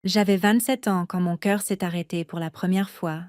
J'avais 27 ans quand mon cœur s'est arrêté pour la première fois.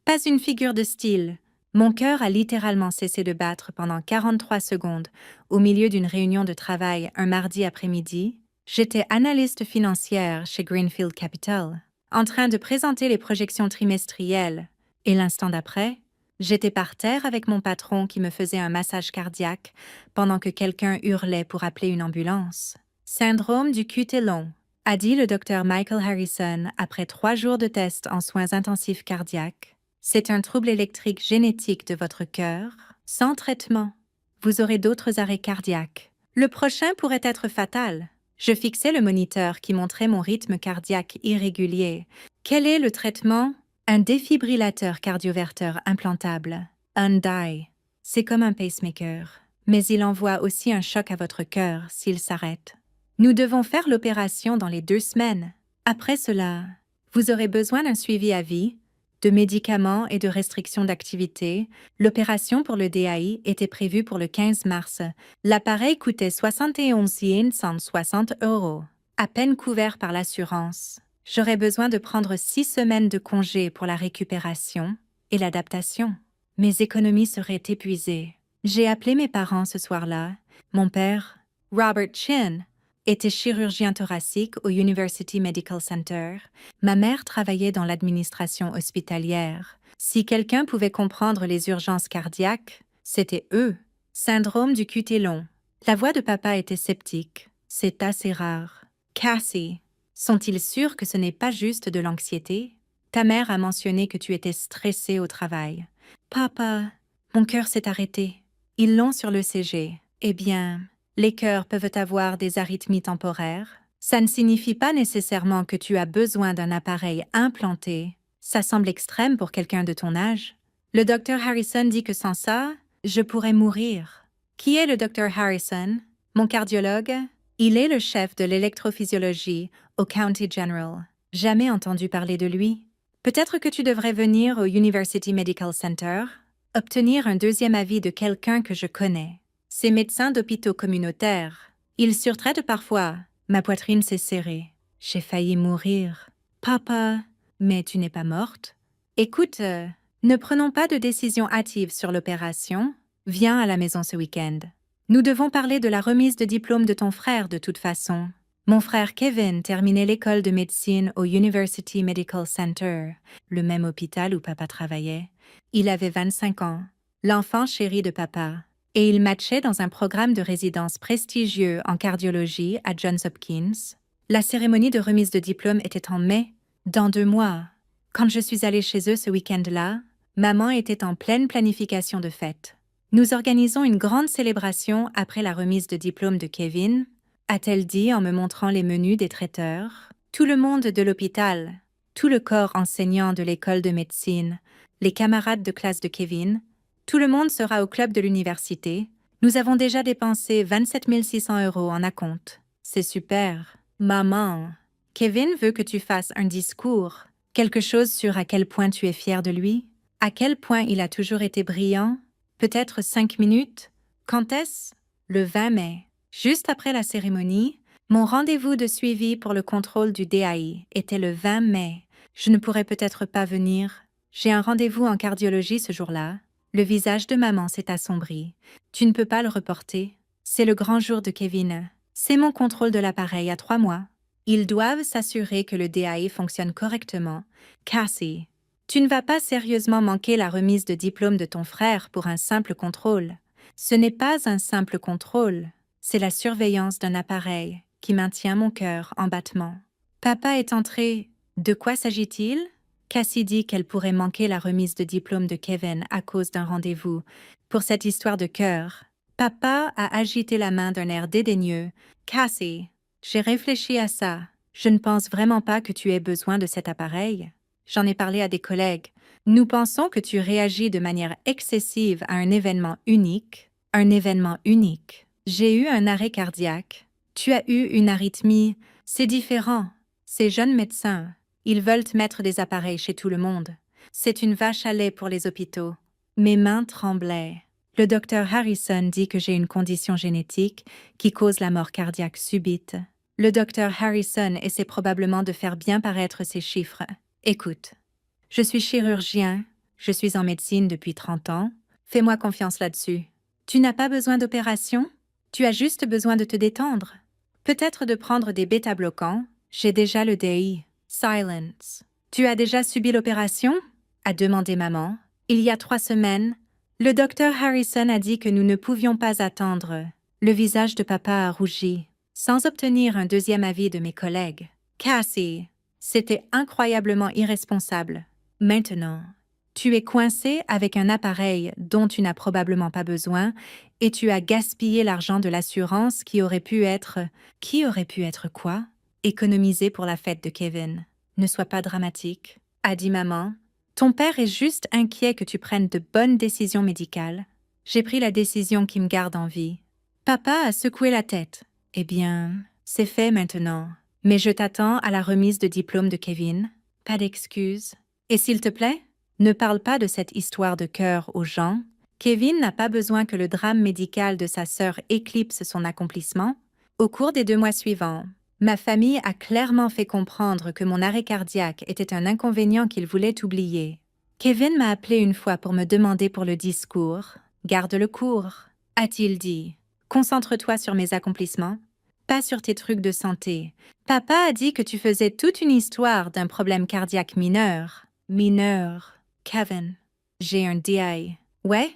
Pas une figure de style. Mon cœur a littéralement cessé de battre pendant 43 secondes au milieu d'une réunion de travail un mardi après-midi. J'étais analyste financière chez Greenfield Capital, en train de présenter les projections trimestrielles, et l'instant d'après, j'étais par terre avec mon patron qui me faisait un massage cardiaque pendant que quelqu'un hurlait pour appeler une ambulance. Syndrome du QT long, a dit le docteur Michael Harrison après 3 jours de tests en soins intensifs cardiaques. C'est un trouble électrique génétique de votre cœur. Sans traitement, vous aurez d'autres arrêts cardiaques. Le prochain pourrait être fatal. Je fixais le moniteur qui montrait mon rythme cardiaque irrégulier. Quel est le traitement? Un défibrillateur cardioverteur implantable. UnDye. C'est comme un pacemaker. Mais il envoie aussi un choc à votre cœur s'il s'arrête. Nous devons faire l'opération dans les 2 semaines. Après cela, vous aurez besoin d'un suivi à vie, de médicaments et de restrictions d'activité. L'opération pour le DAI était prévue pour le 15 mars. L'appareil coûtait 71 160 €, à peine couvert par l'assurance. J'aurais besoin de prendre 6 semaines de congé pour la récupération et l'adaptation. Mes économies seraient épuisées. J'ai appelé mes parents ce soir-là. Mon père, Robert Chin, était chirurgien thoracique au University Medical Center. Ma mère travaillait dans l'administration hospitalière. Si quelqu'un pouvait comprendre les urgences cardiaques, c'était eux. Syndrome du QT long. La voix de papa était sceptique. C'est assez rare. Cassie, sont-ils sûrs que ce n'est pas juste de l'anxiété? Ta mère a mentionné que tu étais stressée au travail. Papa, mon cœur s'est arrêté. Ils l'ont sur l'ECG. Eh bien, les cœurs peuvent avoir des arythmies temporaires. Ça ne signifie pas nécessairement que tu as besoin d'un appareil implanté. Ça semble extrême pour quelqu'un de ton âge. Le docteur Harrison dit que sans ça, je pourrais mourir. Qui est le docteur Harrison? Mon cardiologue? Il est le chef de l'électrophysiologie au County General. Jamais entendu parler de lui. Peut-être que tu devrais venir au University Medical Center, obtenir un deuxième avis de quelqu'un que je connais. Ces médecins d'hôpitaux communautaires, ils surtraitent parfois. Ma poitrine s'est serrée. J'ai failli mourir. Papa, mais tu n'es pas morte? Écoute, ne prenons pas de décision hâtive sur l'opération. Viens à la maison ce week-end. Nous devons parler de la remise de diplôme de ton frère de toute façon. Mon frère Kevin terminait l'école de médecine au University Medical Center, le même hôpital où papa travaillait. Il avait 25 ans, l'enfant chéri de papa, et il matchait dans un programme de résidence prestigieux en cardiologie à Johns Hopkins. La cérémonie de remise de diplôme était en mai, dans 2 mois. Quand je suis allée chez eux ce week-end-là, maman était en pleine planification de fête. Nous organisons une grande célébration après la remise de diplôme de Kevin, a-t-elle dit en me montrant les menus des traiteurs. Tout le monde de l'hôpital, tout le corps enseignant de l'école de médecine, les camarades de classe de Kevin, tout le monde sera au club de l'université. Nous avons déjà dépensé 27 600 € en acompte. C'est super. Maman, Kevin veut que tu fasses un discours, quelque chose sur à quel point tu es fière de lui, à quel point il a toujours été brillant. Peut-être 5 minutes? Quand est-ce? Le 20 mai. Juste après la cérémonie, mon rendez-vous de suivi pour le contrôle du DAI était le 20 mai. Je ne pourrais peut-être pas venir. J'ai un rendez-vous en cardiologie ce jour-là. Le visage de maman s'est assombri. Tu ne peux pas le reporter. C'est le grand jour de Kevin. C'est mon contrôle de l'appareil à 3 mois. Ils doivent s'assurer que le DAI fonctionne correctement. Cassie, tu ne vas pas sérieusement manquer la remise de diplôme de ton frère pour un simple contrôle. Ce n'est pas un simple contrôle, c'est la surveillance d'un appareil qui maintient mon cœur en battement. Papa est entré. De quoi s'agit-il? Cassie dit qu'elle pourrait manquer la remise de diplôme de Kevin à cause d'un rendez-vous. Pour cette histoire de cœur, papa a agité la main d'un air dédaigneux. Cassie, j'ai réfléchi à ça. Je ne pense vraiment pas que tu aies besoin de cet appareil. J'en ai parlé à des collègues. Nous pensons que tu réagis de manière excessive à un événement unique. Un événement unique. J'ai eu un arrêt cardiaque. Tu as eu une arythmie. C'est différent. Ces jeunes médecins, ils veulent mettre des appareils chez tout le monde. C'est une vache à lait pour les hôpitaux. Mes mains tremblaient. Le docteur Harrison dit que j'ai une condition génétique qui cause la mort cardiaque subite. Le docteur Harrison essaie probablement de faire bien paraître ces chiffres. Écoute, je suis chirurgien, je suis en médecine depuis 30 ans. Fais-moi confiance là-dessus. Tu n'as pas besoin d'opération? Tu as juste besoin de te détendre. Peut-être de prendre des bêta-bloquants. J'ai déjà le DI. Silence. Tu as déjà subi l'opération? A demandé maman. Il y a 3 semaines. Le docteur Harrison a dit que nous ne pouvions pas attendre. Le visage de papa a rougi, sans obtenir un deuxième avis de mes collègues. Cassie, c'était incroyablement irresponsable. Maintenant, tu es coincé avec un appareil dont tu n'as probablement pas besoin et tu as gaspillé l'argent de l'assurance qui aurait pu être... Qui aurait pu être quoi? Économisé pour la fête de Kevin. Ne sois pas dramatique, a dit maman. Ton père est juste inquiet que tu prennes de bonnes décisions médicales. J'ai pris la décision qui me garde en vie. Papa a secoué la tête. Eh bien, c'est fait maintenant. Mais je t'attends à la remise de diplôme de Kevin. Pas d'excuses. Et s'il te plaît, ne parle pas de cette histoire de cœur aux gens. Kevin n'a pas besoin que le drame médical de sa sœur éclipse son accomplissement. Au cours des 2 mois suivants, ma famille a clairement fait comprendre que mon arrêt cardiaque était un inconvénient qu'il voulait oublier. Kevin m'a appelé une fois pour me demander pour le discours. « Garde le cours », a-t-il dit. « Concentre-toi sur mes accomplissements, pas sur tes trucs de santé. Papa a dit que tu faisais toute une histoire d'un problème cardiaque mineur. » Mineur. Kevin. J'ai un DI. Ouais?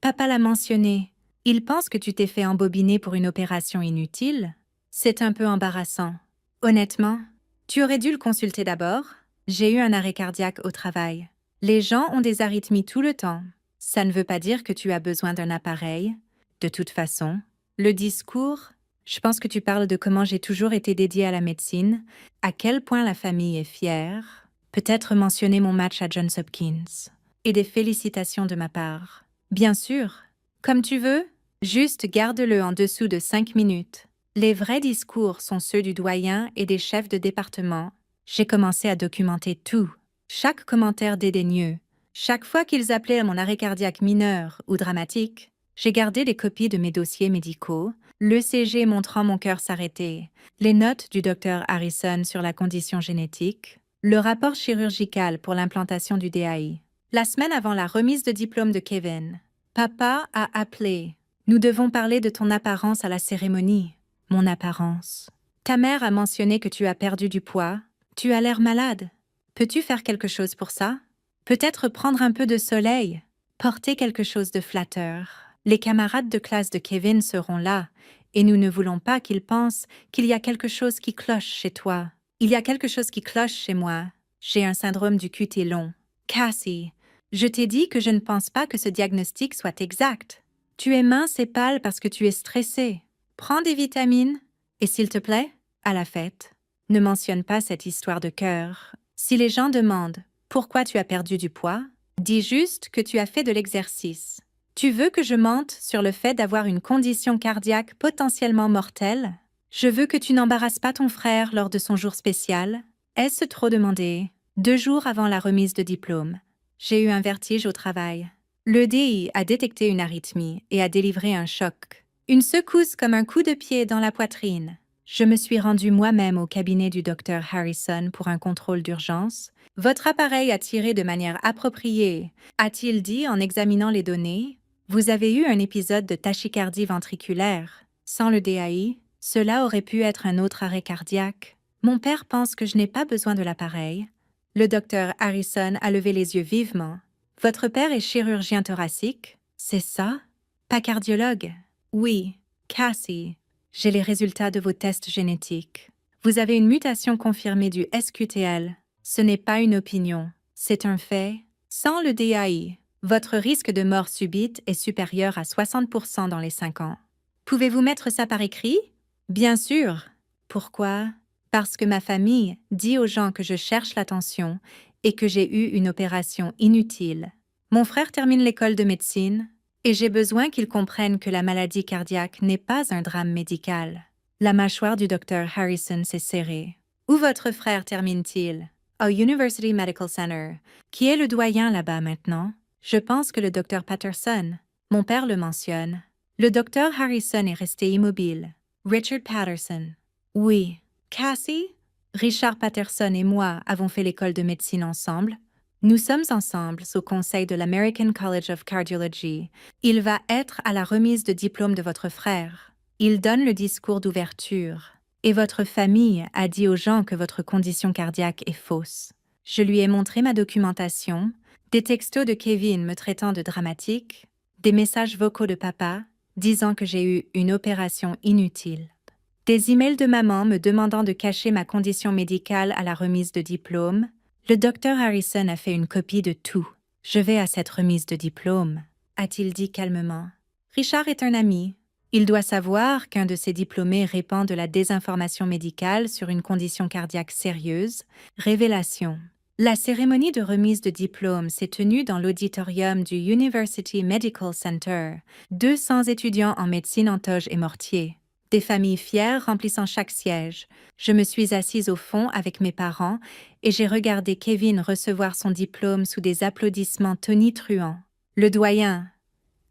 Papa l'a mentionné. Il pense que tu t'es fait embobiner pour une opération inutile. C'est un peu embarrassant. Honnêtement, tu aurais dû le consulter d'abord. J'ai eu un arrêt cardiaque au travail. Les gens ont des arythmies tout le temps. Ça ne veut pas dire que tu as besoin d'un appareil. De toute façon, le discours, je pense que tu parles de comment j'ai toujours été dédiée à la médecine, à quel point la famille est fière. Peut-être mentionner mon match à Johns Hopkins. Et des félicitations de ma part. Bien sûr. Comme tu veux, juste garde-le en dessous de 5 minutes. Les vrais discours sont ceux du doyen et des chefs de département. J'ai commencé à documenter tout. Chaque commentaire dédaigneux. Chaque fois qu'ils appelaient à mon arrêt cardiaque mineur ou dramatique, j'ai gardé les copies de mes dossiers médicaux, l'ECG montrant mon cœur s'arrêter, les notes du docteur Harrison sur la condition génétique, le rapport chirurgical pour l'implantation du DAI. La semaine avant la remise de diplôme de Kevin, papa a appelé. Nous devons parler de ton apparence à la cérémonie. Mon apparence. Ta mère a mentionné que tu as perdu du poids. Tu as l'air malade. Peux-tu faire quelque chose pour ça? Peut-être prendre un peu de soleil. Porter quelque chose de flatteur. Les camarades de classe de Kevin seront là, et nous ne voulons pas qu'ils pensent qu'il y a quelque chose qui cloche chez toi. Il y a quelque chose qui cloche chez moi. J'ai un syndrome du QT long. Cassie, je t'ai dit que je ne pense pas que ce diagnostic soit exact. Tu es mince et pâle parce que tu es stressée. Prends des vitamines. Et s'il te plaît, à la fête, ne mentionne pas cette histoire de cœur. Si les gens demandent pourquoi tu as perdu du poids, dis juste que tu as fait de l'exercice. Tu veux que je mente sur le fait d'avoir une condition cardiaque potentiellement mortelle? Je veux que tu n'embarrasses pas ton frère lors de son jour spécial. Est-ce trop demandé? 2 jours avant la remise de diplôme, j'ai eu un vertige au travail. Le DI a détecté une arythmie et a délivré un choc. Une secousse comme un coup de pied dans la poitrine. Je me suis rendue moi-même au cabinet du docteur Harrison pour un contrôle d'urgence. Votre appareil a tiré de manière appropriée, a-t-il dit en examinant les données. Vous avez eu un épisode de tachycardie ventriculaire. Sans le DAI, cela aurait pu être un autre arrêt cardiaque. Mon père pense que je n'ai pas besoin de l'appareil. Le docteur Harrison a levé les yeux vivement. Votre père est chirurgien thoracique, c'est ça? Pas cardiologue? Oui, Cassie. J'ai les résultats de vos tests génétiques. Vous avez une mutation confirmée du SQTL. Ce n'est pas une opinion, c'est un fait. Sans le DAI, votre risque de mort subite est supérieur à 60% dans les 5 ans. Pouvez-vous mettre ça par écrit? Bien sûr. Pourquoi? Parce que ma famille dit aux gens que je cherche l'attention et que j'ai eu une opération inutile. Mon frère termine l'école de médecine et j'ai besoin qu'il comprenne que la maladie cardiaque n'est pas un drame médical. La mâchoire du docteur Harrison s'est serrée. Où votre frère termine-t-il? Au University Medical Center. Qui est le doyen là-bas maintenant? Je pense que le docteur Patterson. Mon père le mentionne. Le docteur Harrison est resté immobile. Richard Patterson. Oui, Cassie, Richard Patterson et moi avons fait l'école de médecine ensemble. Nous sommes ensemble au conseil de l'American College of Cardiology. Il va être à la remise de diplôme de votre frère. Il donne le discours d'ouverture. Et votre famille a dit aux gens que votre condition cardiaque est fausse. Je lui ai montré ma documentation, des textos de Kevin me traitant de dramatique, des messages vocaux de papa disant que j'ai eu une opération inutile, des emails de maman me demandant de cacher ma condition médicale à la remise de diplôme. Le docteur Harrison a fait une copie de tout. Je vais à cette remise de diplôme, a-t-il dit calmement. Richard est un ami. Il doit savoir qu'un de ses diplômés répand de la désinformation médicale sur une condition cardiaque sérieuse. Révélation. La cérémonie de remise de diplôme s'est tenue dans l'auditorium du University Medical Center. 200 étudiants en médecine en toge et mortier. Des familles fières remplissant chaque siège. Je me suis assise au fond avec mes parents et j'ai regardé Kevin recevoir son diplôme sous des applaudissements tonitruants. Le doyen,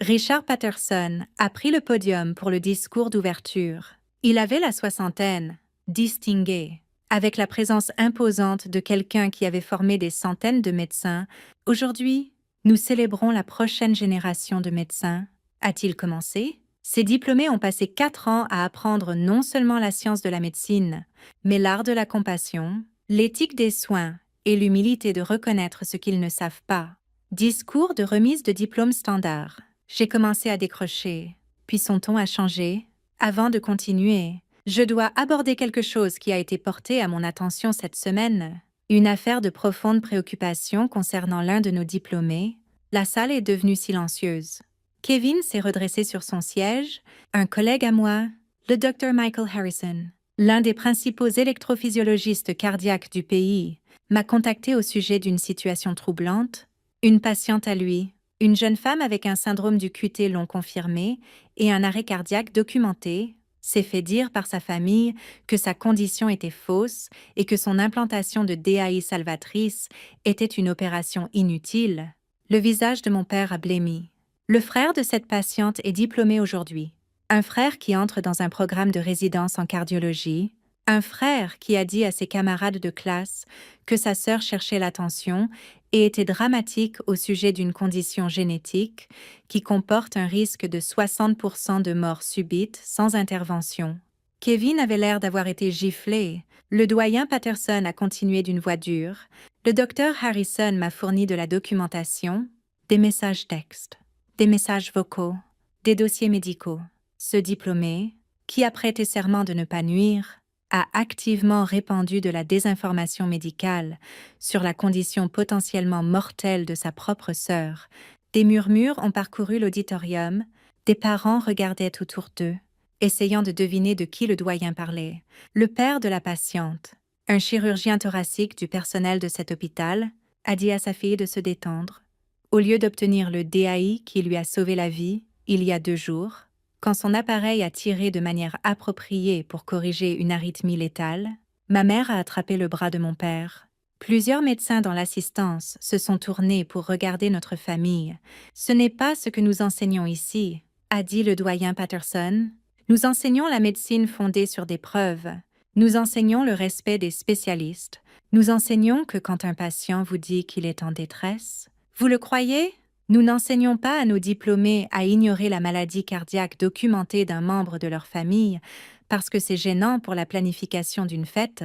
Richard Patterson, a pris le podium pour le discours d'ouverture. Il avait la soixantaine, distingué. Avec la présence imposante de quelqu'un qui avait formé des centaines de médecins, aujourd'hui, nous célébrons la prochaine génération de médecins. A-t-il commencé? Ces diplômés ont passé 4 ans à apprendre non seulement la science de la médecine, mais l'art de la compassion, l'éthique des soins et l'humilité de reconnaître ce qu'ils ne savent pas. Discours de remise de diplôme standard. J'ai commencé à décrocher, puis son ton a changé. Avant de continuer, je dois aborder quelque chose qui a été porté à mon attention cette semaine. Une affaire de profonde préoccupation concernant l'un de nos diplômés. La salle est devenue silencieuse. Kevin s'est redressé sur son siège. Un collègue à moi, le Dr. Michael Harrison, l'un des principaux électrophysiologistes cardiaques du pays, m'a contacté au sujet d'une situation troublante. Une patiente à lui, une jeune femme avec un syndrome du QT long confirmé et un arrêt cardiaque documenté, s'est fait dire par sa famille que sa condition était fausse et que son implantation de DAI salvatrice était une opération inutile. Le visage de mon père a blêmi. Le frère de cette patiente est diplômé aujourd'hui. Un frère qui entre dans un programme de résidence en cardiologie. Un frère qui a dit à ses camarades de classe que sa sœur cherchait l'attention et était dramatique au sujet d'une condition génétique qui comporte un risque de 60% de mort subite sans intervention. Kevin avait l'air d'avoir été giflé. Le doyen Patterson a continué d'une voix dure. Le docteur Harrison m'a fourni de la documentation, des messages textes, des messages vocaux, des dossiers médicaux. Ce diplômé, qui a prêté serment de ne pas nuire, a activement répandu de la désinformation médicale sur la condition potentiellement mortelle de sa propre sœur. Des murmures ont parcouru l'auditorium, des parents regardaient autour d'eux, essayant de deviner de qui le doyen parlait. Le père de la patiente, un chirurgien thoracique du personnel de cet hôpital, a dit à sa fille de se détendre. Au lieu d'obtenir le DAI qui lui a sauvé la vie il y a 2 jours, quand son appareil a tiré de manière appropriée pour corriger une arythmie létale, ma mère a attrapé le bras de mon père. Plusieurs médecins dans l'assistance se sont tournés pour regarder notre famille. Ce n'est pas ce que nous enseignons ici, a dit le doyen Patterson. Nous enseignons la médecine fondée sur des preuves. Nous enseignons le respect des spécialistes. Nous enseignons que quand un patient vous dit qu'il est en détresse, vous le croyez? Nous n'enseignons pas à nos diplômés à ignorer la maladie cardiaque documentée d'un membre de leur famille parce que c'est gênant pour la planification d'une fête.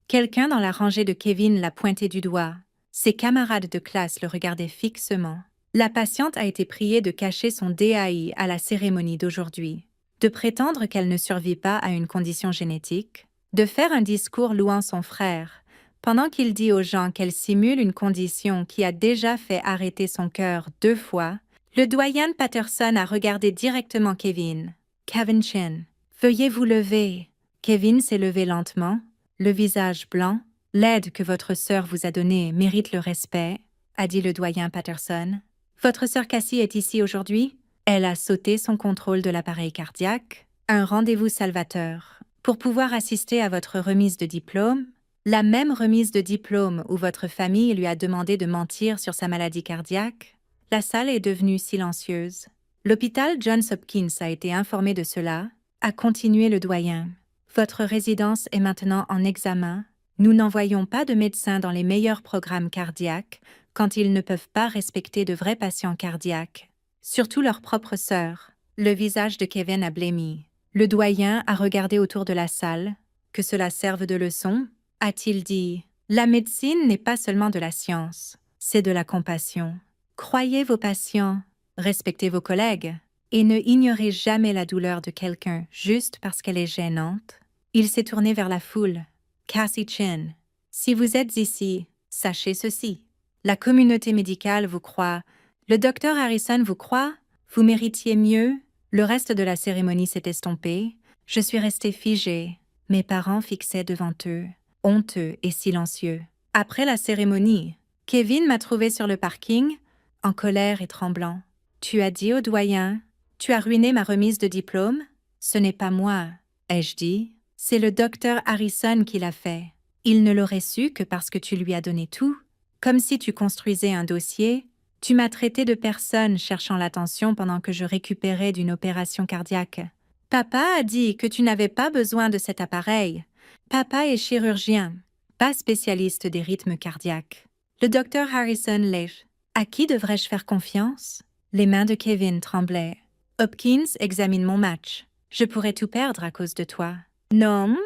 Quelqu'un dans la rangée de Kevin l'a pointé du doigt. Ses camarades de classe le regardaient fixement. La patiente a été priée de cacher son DAI à la cérémonie d'aujourd'hui, de prétendre qu'elle ne survit pas à une condition génétique, de faire un discours louant son frère, pendant qu'il dit aux gens qu'elle simule une condition qui a déjà fait arrêter son cœur 2 fois. Le doyen Patterson a regardé directement Kevin. « Kevin Chin, veuillez vous lever. » Kevin s'est levé lentement, le visage blanc. « L'aide que votre sœur vous a donnée mérite le respect, » a dit le doyen Patterson. « Votre sœur Cassie est ici aujourd'hui. Elle a sauté son contrôle de l'appareil cardiaque. Un rendez-vous salvateur. Pour pouvoir assister à votre remise de diplôme, la même remise de diplôme où votre famille lui a demandé de mentir sur sa maladie cardiaque, la salle est devenue silencieuse. L'hôpital Johns Hopkins a été informé de cela, a continué le doyen. Votre résidence est maintenant en examen. Nous n'envoyons pas de médecins dans les meilleurs programmes cardiaques quand ils ne peuvent pas respecter de vrais patients cardiaques, surtout leur propre sœur. Le visage de Kevin a blêmi. Le doyen a regardé autour de la salle. Que cela serve de leçon, a-t-il dit. La médecine n'est pas seulement de la science, c'est de la compassion. Croyez vos patients, respectez vos collègues, et ne ignorez jamais la douleur de quelqu'un juste parce qu'elle est gênante. Il s'est tourné vers la foule. Cassie Chin, si vous êtes ici, sachez ceci. La communauté médicale vous croit. Le docteur Harrison vous croit. Vous méritiez mieux. Le reste de la cérémonie s'est estompé. Je suis restée figée. Mes parents fixaient devant eux, honteux et silencieux. Après la cérémonie, Kevin m'a trouvé sur le parking, en colère et tremblant. Tu as dit au doyen, tu as ruiné ma remise de diplôme? Ce n'est pas moi, ai-je dit. C'est le docteur Harrison qui l'a fait. Il ne l'aurait su que parce que tu lui as donné tout. Comme si tu construisais un dossier, tu m'as traité de personne cherchant l'attention pendant que je récupérais d'une opération cardiaque. Papa a dit que tu n'avais pas besoin de cet appareil. Papa est chirurgien, pas spécialiste des rythmes cardiaques. Le docteur Harrison l'est. À qui devrais-je faire confiance? Les mains de Kevin tremblaient. Hopkins examine mon match. Je pourrais tout perdre à cause de toi. Non,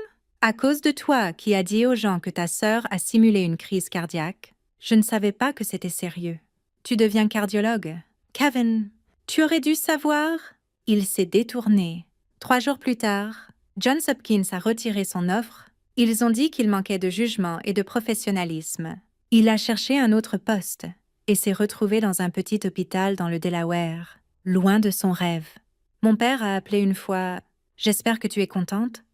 à cause de toi qui as dit aux gens que ta sœur a simulé une crise cardiaque. Je ne savais pas que c'était sérieux. Tu deviens cardiologue. Kevin, tu aurais dû savoir. Il s'est détourné. 3 jours plus tard, Johns Hopkins a retiré son offre. Ils ont dit qu'il manquait de jugement et de professionnalisme. Il a cherché un autre poste et s'est retrouvé dans un petit hôpital dans le Delaware, loin de son rêve. Mon père a appelé une fois « J'espère que tu es contente ?»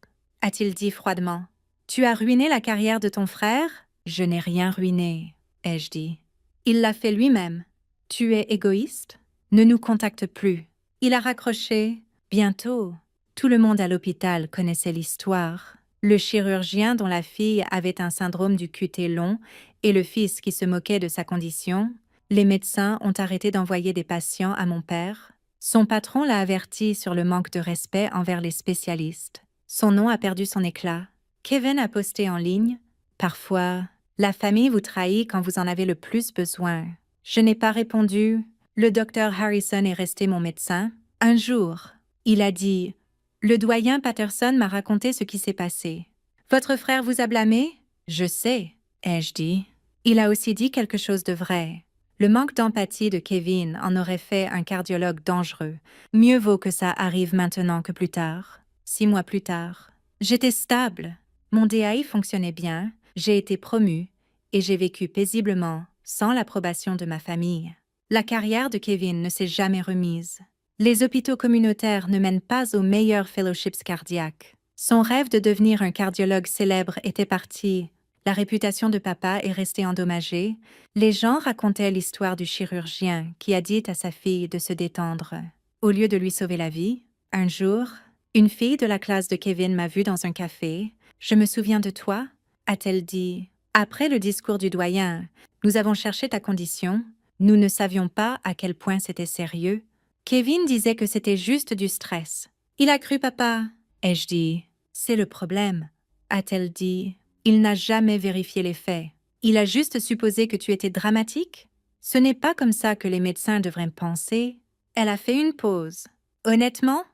a-t-il dit froidement. « Tu as ruiné la carrière de ton frère ?»« Je n'ai rien ruiné, » ai-je dit. Il l'a fait lui-même. « Tu es égoïste ?» Ne nous contacte plus. Il a raccroché. Bientôt, tout le monde à l'hôpital connaissait l'histoire. Le chirurgien dont la fille avait un syndrome du QT long et le fils qui se moquait de sa condition. Les médecins ont arrêté d'envoyer des patients à mon père. Son patron l'a averti sur le manque de respect envers les spécialistes. Son nom a perdu son éclat. Kevin a posté en ligne. Parfois, la famille vous trahit quand vous en avez le plus besoin. Je n'ai pas répondu. Le docteur Harrison est resté mon médecin. Un jour, il a dit « Le doyen Patterson m'a raconté ce qui s'est passé. Votre frère vous a blâmé? » « Je sais, » ai-je dit. Il a aussi dit quelque chose de vrai. Le manque d'empathie de Kevin en aurait fait un cardiologue dangereux. Mieux vaut que ça arrive maintenant que plus tard. 6 mois plus tard. J'étais stable. Mon DAI fonctionnait bien. J'ai été promue et j'ai vécu paisiblement, sans l'approbation de ma famille. La carrière de Kevin ne s'est jamais remise. Les hôpitaux communautaires ne mènent pas aux meilleurs fellowships cardiaques. Son rêve de devenir un cardiologue célèbre était parti. La réputation de papa est restée endommagée. Les gens racontaient l'histoire du chirurgien qui a dit à sa fille de se détendre. Au lieu de lui sauver la vie, un jour, une fille de la classe de Kevin m'a vue dans un café. « Je me souviens de toi ?» a-t-elle dit. Après le discours du doyen, nous avons cherché ta condition. Nous ne savions pas à quel point c'était sérieux. Kevin disait que c'était juste du stress. Il a cru papa, ai-je dit. C'est le problème, a-t-elle dit. Il n'a jamais vérifié les faits. Il a juste supposé que tu étais dramatique. Ce n'est pas comme ça que les médecins devraient penser. Elle a fait une pause. Honnêtement,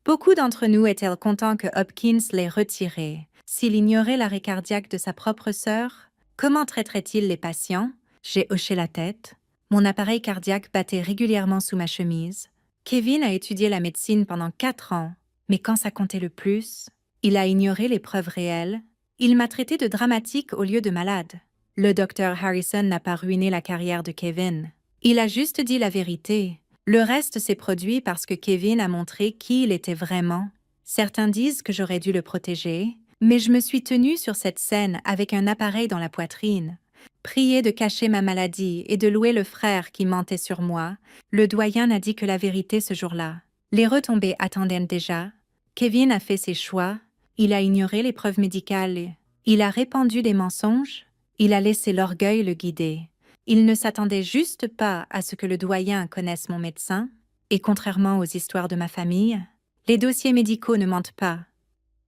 beaucoup d'entre nous étaient contents que Hopkins l'ait retiré. S'il ignorait l'arrêt cardiaque de sa propre sœur, comment traiterait-il les patients? J'ai hoché la tête. Mon appareil cardiaque battait régulièrement sous ma chemise. Kevin a étudié la médecine pendant 4 ans, mais quand ça comptait le plus, il a ignoré les preuves réelles. Il m'a traité de dramatique au lieu de malade. Le docteur Harrison n'a pas ruiné la carrière de Kevin. Il a juste dit la vérité. Le reste s'est produit parce que Kevin a montré qui il était vraiment. Certains disent que j'aurais dû le protéger, mais je me suis tenue sur cette scène avec un appareil dans la poitrine. Prier de cacher ma maladie et de louer le frère qui mentait sur moi, le doyen n'a dit que la vérité ce jour-là. Les retombées attendaient déjà. Kevin a fait ses choix. Il a ignoré les preuves médicales. Il a répandu des mensonges. Il a laissé l'orgueil le guider. Il ne s'attendait juste pas à ce que le doyen connaisse mon médecin. Et contrairement aux histoires de ma famille, les dossiers médicaux ne mentent pas.